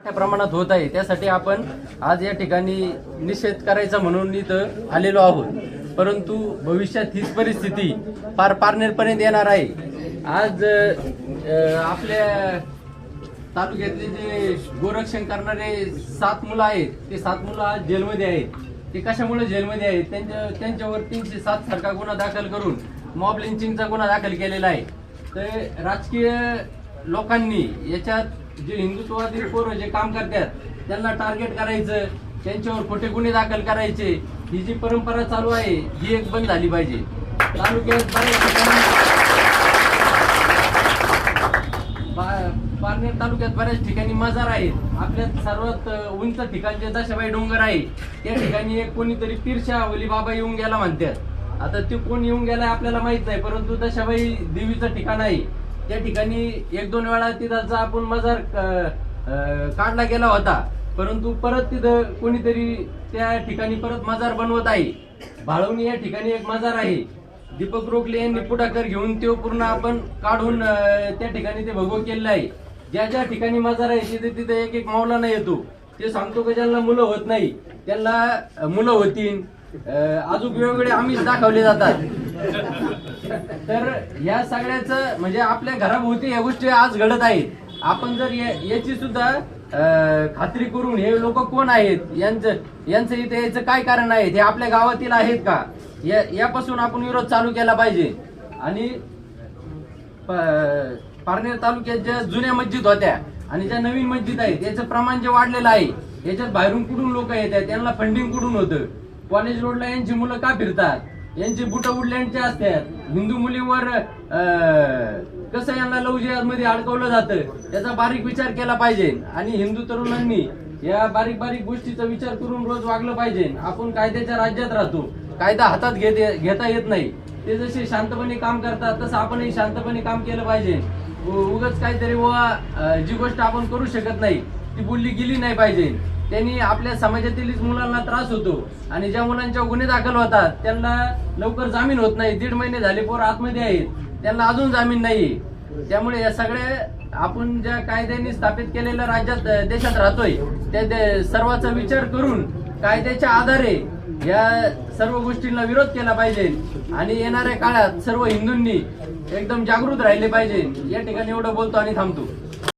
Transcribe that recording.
मोठ्या प्रमाणात होत आहे। त्यासाठी आपण आज या ठिकाणी निषेध करायचा म्हणून इथं आलेलो आहोत। परंतु भविष्यात हीच परिस्थिती पारनेरपर्यंत येणार आहे। आज आपल्या तालुक्यातले जे गोरक्षण करणारे 7 मुलं आहेत, ते 7 मुलं आज जेलमध्ये आहेत। ते कशामुळे जेलमध्ये आहेत? त्यांच्यावर 307 सारखा गुन्हा दाखल करून मॉब लिंचिंगचा गुन्हा दाखल केलेला आहे। तर राजकीय लोकांनी याच्यात जे हिंदुत्ववादी पोरं जे काम करतात त्यांना टार्गेट करायचं, त्यांच्यावर खोटे गुन्हे दाखल करायचे, ही जी परंपरा चालू आहे ही एक बंद झाली पाहिजे। तालुक्यात पारनेर तालुक्यात बऱ्याच ठिकाणी मजार आहेत। आपल्या सर्वात उंच ठिकाण जे दशाबाई डोंगर आहे त्या ठिकाणी एक कोणीतरी पीरशाह वली बाबा येऊन गेला म्हणतात। आता ते कोण येऊन गेलाय आपल्याला माहित नाही, परंतु दशाबाई देवीचं ठिकाण आहे। त्या ठिकाणी 1-2 वेळा तिथं आपण मजार काढला गेला होता, परंतु परत तिथं कोणीतरी त्या ठिकाणी परत मजार बनवत आहे। भाळवणी या ठिकाणी एक मजार आहे। दीपक रोखले यांनी पुढाकार घेऊन ते पूर्ण आपण काढून त्या ठिकाणी ते भगव केलेलं आहे। ज्या ज्या ठिकाणी मजार आहे तिथे एक मौलाना येतो, ते सांगतो की ज्यांना मुलं होत नाही त्यांना मुलं होतील, अजून वेगवेगळे आमिष दाखवले जातात। तर या सगळ्याचं म्हणजे आपल्या घराभोवती या गोष्टी आज घडत आहेत। आपण जर याची सुद्धा खात्री करून हे लोक कोण आहेत, यांचं इथे याचं काय कारण आहे, हे आपल्या गावातील आहेत का, यापासून आपण विरोध चालू केला पाहिजे। आणि पारनेर तालुक्यात ज्या जुन्या मस्जिद होत्या आणि ज्या नवीन मस्जिद आहेत याचं प्रमाण जे वाढलेलं आहे, याच्यात बाहेरून कुठून लोक येतात, त्यांना फंडिंग कुठून होतं, कॉलेज रोडला यांची मुलं का फिरतात, यांची बुट वुडलँडचे असतात, हिंदू मुलीवर कसं यांना लव्ह जिहाद मध्ये अडकवलं जातं, याचा बारीक विचार केला पाहिजे। आणि हिंदू तरुणांनी या बारीक बारीक गोष्टीचा विचार करून रोज वागलं पाहिजे। आपण कायद्याच्या राज्यात राहतो, कायदा हातात घेता येत नाही। ते जसे शांतपणे काम करतात तसं आपणही शांतपणे काम केलं पाहिजे। उगाच काहीतरी जी गोष्ट आपण करू शकत नाही ती बोलली गेली नाही पाहिजे। त्यांनी आपल्या समाजातीलच मुलांना त्रास होतो आणि ज्या मुलांच्या गुन्हे दाखल होतात त्यांना लवकर जामीन होत नाही। 1.5 महिने झाले पोर आतमध्ये आहेत, त्यांना अजून जामीन नाही। त्यामुळे या सगळ्या आपण ज्या कायद्याने स्थापित केलेल्या राज्यात देशात राहतोय त्या सर्वांचा विचार करून कायद्याच्या आधारे या सर्व गोष्टींना विरोध केला पाहिजे। आणि येणाऱ्या काळात सर्व हिंदूंनी एकदम जागृत राहिले पाहिजे। या ठिकाणी एवढं बोलतो आणि थांबतो।